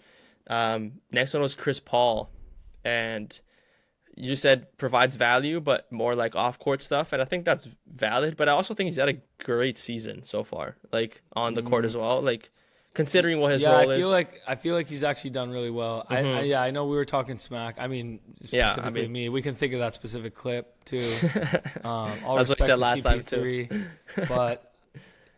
Next one was Chris Paul, and you said provides value, but more like off court stuff, and I think that's valid. But I also think he's had a great season so far, like on the court as well. Like. Considering what his role is. I feel like he's actually done really well. I know we were talking smack. I mean, specifically me. We can think of that specific clip too. That's what I said last time too. But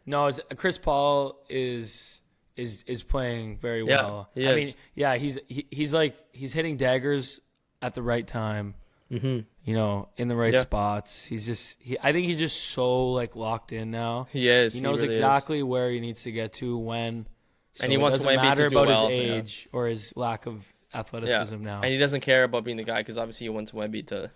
no, Chris Paul is is playing very Yeah, well. he I is. mean, yeah, he's hitting daggers at the right time. Mm-hmm. You know, in the right Yeah. spots. I think he's just so like locked in now. He is. He knows really exactly where he needs to get to when. So And he it wants doesn't Wemby matter to do about well. his age or his lack of Yeah. athleticism now. And he doesn't care about being the guy because obviously he wants Wemby to,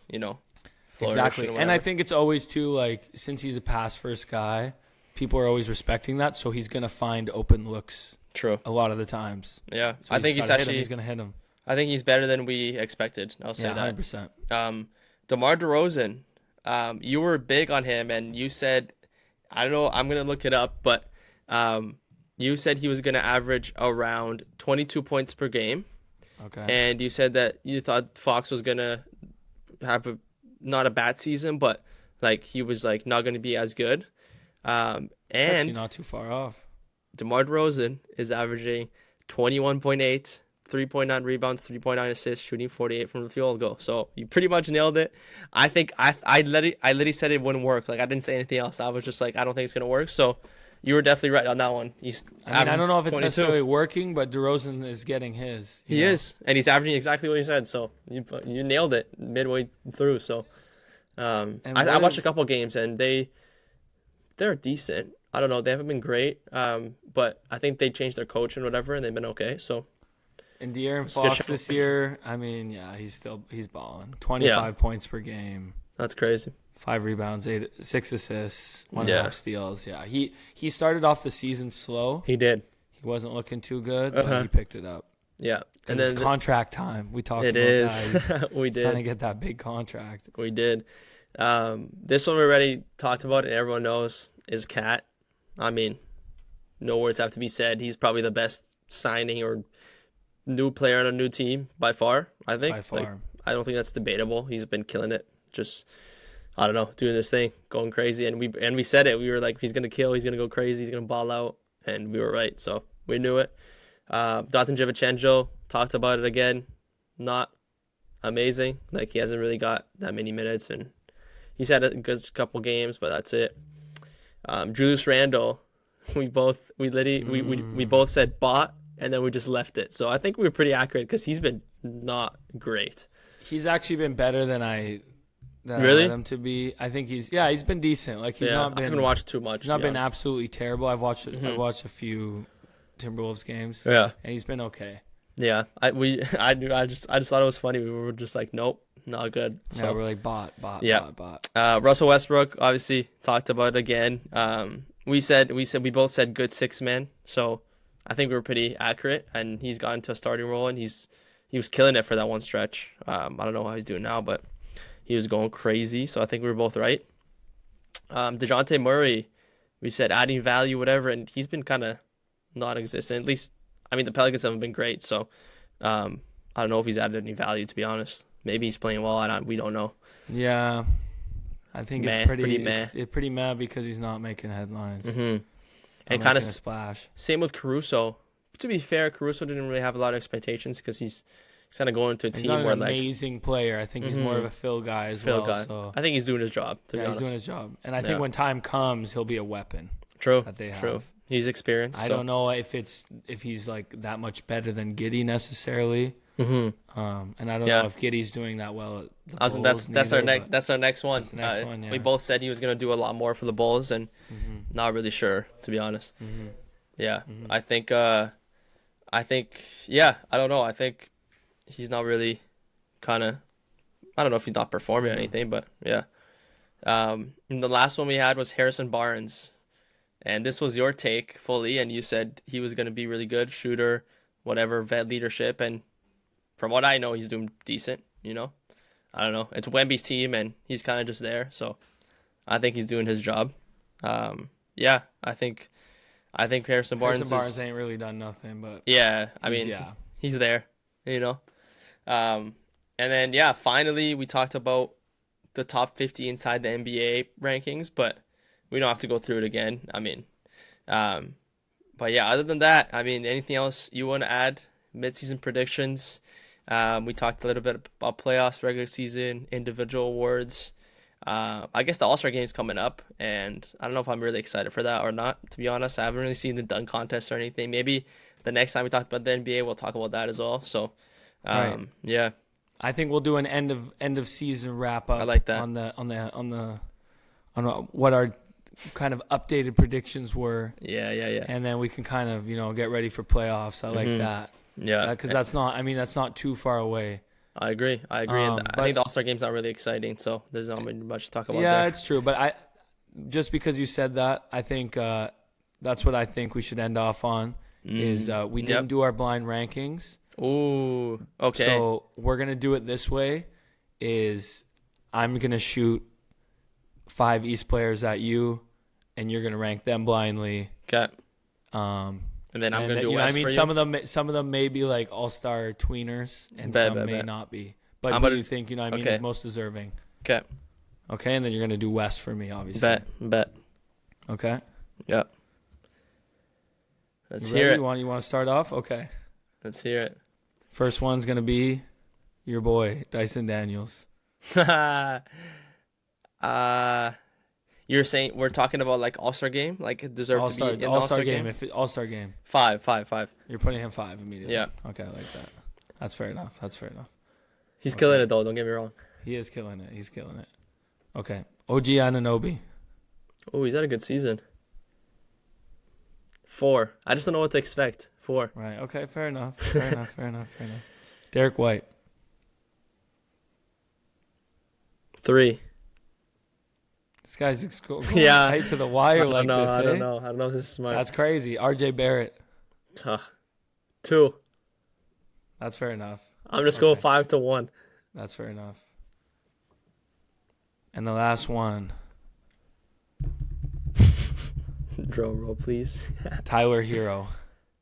flourish Exactly. and And I whatever. think it's always too like since he's a pass first guy, people are always respecting that, so he's gonna find open looks True. a lot of the times. Yeah. So I think he's he's gonna hit him. I think he's better than we expected. I'll say Yeah, that. 100%. DeMar DeRozan, you were big on him, and you said, I don't know, I'm gonna look it up, but you said he was gonna average around 22 points per game, Okay. and you said that you thought Fox was gonna have not a bad season, but like he was like not gonna be as good. Actually And not too far off. DeMar DeRozan is averaging 21.8, 3.9 rebounds, 3.9 assists, shooting 48 from the field goal. So you pretty much nailed it. I think I literally said it wouldn't work. Like I didn't say anything else. I was just like, I don't think it's gonna work. So you were definitely right on that one. I don't know if it's 22. necessarily working, but DeRozan is getting his. He is, and he's averaging exactly what he said. So you nailed it midway through. So I watched a couple games, and they're decent. I don't know. They haven't been great, but I think they changed their coach and whatever, and they've been okay. So And De'Aaron It's a good Fox show. this year, I mean, yeah, he's balling. 25 points per game, that's crazy. 5 rebounds, 6 assists, 1.5 Yeah. steals. Yeah, he started off the season slow. He did. He wasn't looking too good, Uh-huh. but he picked it up. Yeah, And it's contract time. We talked it about is. that. He's We trying to did. get that big contract. We did. This one we already talked about, and everyone knows is Cat. I mean, no words have to be said. He's probably the best signing or new player on a new team by far. I think. By far. Like, I don't think that's debatable. He's been killing it. Just I don't know, doing this thing, going crazy, and we said it. We were like, he's gonna kill. He's gonna go crazy. He's gonna ball out, and we were right. So we knew it. Dotun Jivincenzo talked about it again. Not amazing. Like he hasn't really got that many minutes, and he's had a good couple games, but that's it. Julius Randle, we both said bought, and then we just left it. So I think we were pretty accurate because he's been not great. He's actually been better than I Really? wanted him to be. I think he's been decent. Like he's not I been haven't watched too much. he's not to be been honest. absolutely terrible. I've watched a few Timberwolves games. Yeah. And he's been okay. Yeah, I just thought it was funny. We were just like, nope, not good. Yeah, we're like bot. Yeah. Russell Westbrook obviously talked about it again. We both said good 6 man. So I think we were pretty accurate, and he's gotten to a starting role, and he was killing it for that one stretch. I don't know how he's doing now, but he was going crazy. So I think we were both right. DeJounte Murray, we said adding value, whatever, and he's been kind of non-existent. At least, I mean, the Pelicans haven't been great, so I don't know if he's added any value, to be honest. Maybe he's playing well, we don't know. Yeah. I think Meh, it's pretty pretty meh. it's pretty mad because he's not making headlines. Mm-hmm. Not And kind of making a splash. same with Caruso. To be fair, Caruso didn't really have a lot of expectations because he's kind of going to a He's team not where an like amazing player. I think he's more of a fill guy as Phil well. guy. So I think he's doing his job. To be he's honest, doing his job. And I Yeah. think when time comes, he'll be a weapon true. that they have. True. He's experienced. I don't know if he's like that much better than Giddy necessarily. Mm-hmm. And I don't Yeah. know if Giddy's doing that well at the That's Bulls that's our neither, next but- that's our next one. That's the next one, yeah. We both said he was gonna do a lot more for the Bulls, and not really sure, to be honest. Yeah, I think yeah, I don't know. I think he's not really kind of. I don't know if he's not performing or anything, but yeah. And the last one we had was Harrison Barnes, and this was your take fully, and you said he was gonna be really good shooter, whatever, vet leadership, and from what I know, he's doing decent. I don't know. It's Wemby's team, and he's kind of just there. So I think he's doing his job. Yeah, I think Harrison Barnes ain't really done nothing, but yeah, I mean, yeah. he's there. And then yeah, finally we talked about the top 50 inside the NBA rankings, but we don't have to go through it again. I mean, but yeah, other than that, I mean, anything else you want to add? Mid-season predictions. We talked a little bit about playoffs, regular season, individual awards. I guess the All-Star game's coming up, and I don't know if I'm really excited for that or not. To be honest, I haven't really seen the dunk contest or anything. Maybe the next time we talk about the NBA, we'll talk about that as well. So, Right. yeah, I think we'll do an end of season wrap up. I like that. On what our kind of updated predictions were. Yeah. And then we can kind of, get ready for playoffs. I like that. Yeah, Because that's not too far away. I agree. I But think the All-Star game's not really exciting, so there's not much to talk about yeah, there. it's true. But just because you said that, I think that's what I think we should end off on is we didn't do our blind rankings. Ooh, okay. So we're going to do it this way is I'm going to shoot 5 East players at you, and you're going to rank them blindly. Okay. And then I'm going to do West for you. Some of them may be like all-star tweeners, and some may not be. But I'm who gonna- do you think, is most deserving? Okay. Okay, and then you're going to do West for me, obviously. Bet. Okay. Yep. Let's You hear ready? it. You want to start off? Okay. Let's hear it. First one's going to be your boy, Dyson Daniels. You're saying we're talking about like All-Star game, like it deserves to be in the All-Star All-Star game. game. All-Star game. 5. You're putting him 5 immediately. Yeah. Okay, I like that. That's fair enough. He's killing it though. Don't get me wrong. He is killing it. Okay. OG Anunoby. Oh, he's had a good season. 4. I just don't know what to expect. 4. Right. Okay. Fair enough. Derek White. 3. This guy's going Yeah. tight to the wire like this. I don't eh? know. I don't know if this is smart. That's crazy. RJ Barrett. 2. That's fair enough. I'm just going 5 to 1. That's fair enough. And the last one, Drum roll, please. Tyler Hero.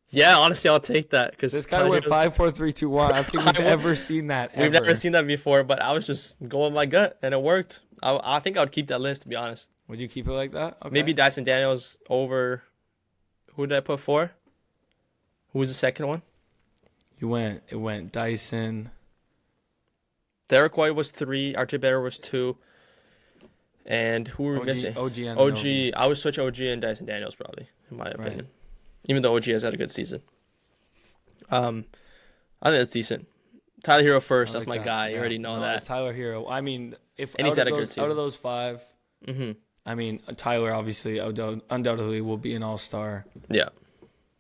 Yeah, honestly, I'll take that because This guy went 5, 4, 3, 2, 1. I don't think we've ever seen that. We've never seen that before, but I was just going my gut, and it worked. I think I would keep that list, to be honest. Would you keep it like that? Okay. Maybe Dyson Daniels over. Who did I put 4? Who was the second one? It went Dyson. Derek White was 3. RJ Barrett was 2. And who were we missing? OG and OG. I would switch OG and Dyson Daniels probably, in my opinion. Even though OG has had a good season. I think that's decent. Tyler Hero first. That's my guy. You already know that. Had Hero. I mean, And he's had a good out season. of those 5, I mean, Tyler obviously undoubtedly will be an all-star. Yeah.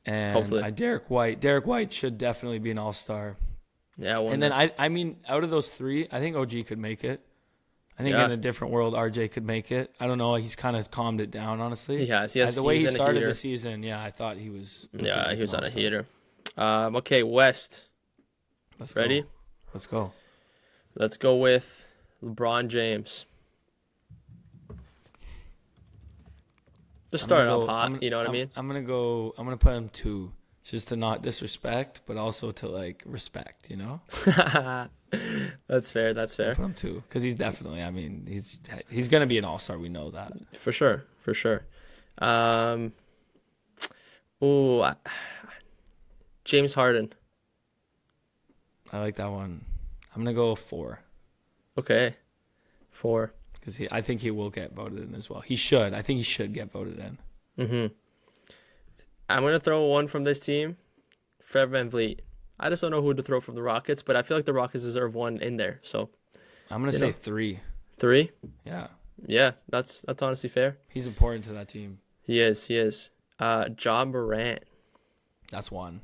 And Hopefully. Derek White should definitely be an all-star. Yeah. And then I mean, out of those 3, I think OG could make it. I think in a different world, RJ could make it. I don't know. He's kind of calmed it down, honestly. He has. The way he started the season, I thought he was. Yeah, he was on a heater. Okay, West. Ready? Let's go. Let's go with LeBron James. Just start off hot, you know what I mean? I'm gonna put him 2, just to not disrespect, but also to like respect, you know? That's fair. That's fair. Put him 2, because he's definitely. I mean, he's gonna be an all-star. We know that for sure. James Harden. I like that one. I'm gonna go 4. Okay, 4. Because I think he will get voted in as well. He should. I think he should get voted in. I'm going to throw one from this team. Fred VanVleet. I just don't know who to throw from the Rockets, but I feel like the Rockets deserve one in there. So I'm going to say 3. 3? Yeah. Yeah, that's honestly fair. He's important to that team. He is. Ja Morant. That's 1.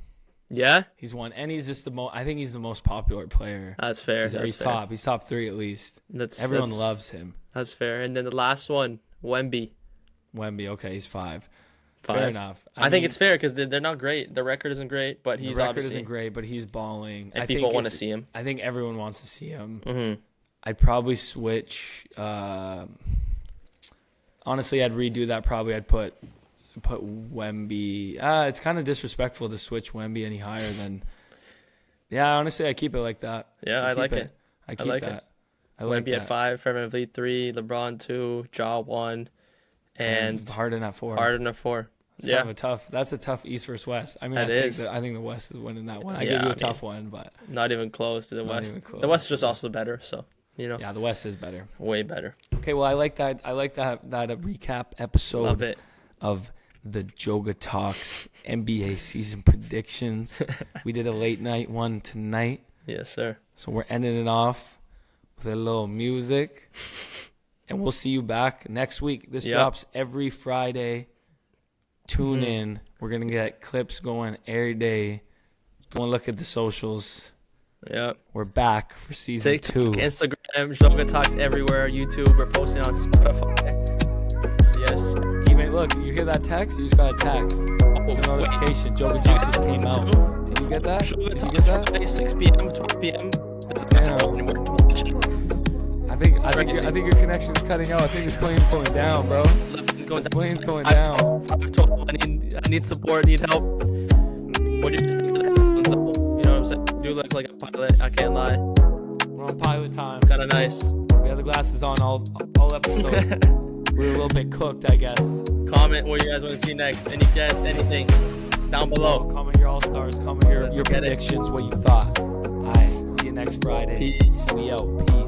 Yeah? He's 1. And he's just I think he's the most popular player. That's fair. He's top. He's top 3 at least. Everyone loves him. That's fair. And then the last one, Wemby. Okay, he's 5. Fair enough. I think it's fair because they're not great. The record isn't great, but he's obviously... isn't great, but he's balling. And people want to see him. I think everyone wants to see him. I'd probably switch. Honestly, I'd redo that. Probably I'd put Wemby. It's kind of disrespectful to switch Wemby any higher than... Yeah, honestly, I keep it like that. Yeah, I like it. I like that. I like Wemby that. at 5, Fred VanVleet 3, LeBron 2, Ja 1, and Harden at 4. That's a tough East versus West. I mean, I think the West is winning that one. I give you a tough one, but not even close to the West. The West is just also better, so Yeah, the West is better. Way better. Okay, well, I like that. I like that recap episode Love it. of the Joga Talks NBA season predictions. We did a late night one tonight, Yes, sir. so we're ending it off with a little music, and we'll see you back next week. This drops every Friday. Tune in. We're gonna get clips going every day. Go and look at the socials. Yep. We're back for season TikTok, 2. Instagram, Joga Talks everywhere. YouTube. We're posting on Spotify. Yes. Even look, you hear that text? You just got a text. It's a notification. Joga Talks just came out. Did you get that? Did you get that? Friday, 6 p.m., 12 p.m. I think your connection is cutting out. I think this plane's going down, bro. This plane's going down. 512. I need support. Need help. What do you just think of that? You know what I'm saying? You look like a pilot. I can't lie. We're on pilot time. Kind of nice. We had the glasses on all episode. We were a little bit cooked, I guess. Comment what you guys want to see next. Any guests, anything, down below. Comment your all-stars. Comment your Let's get it. predictions, what you thought. All right. See you next Friday. Peace. We out. Peace.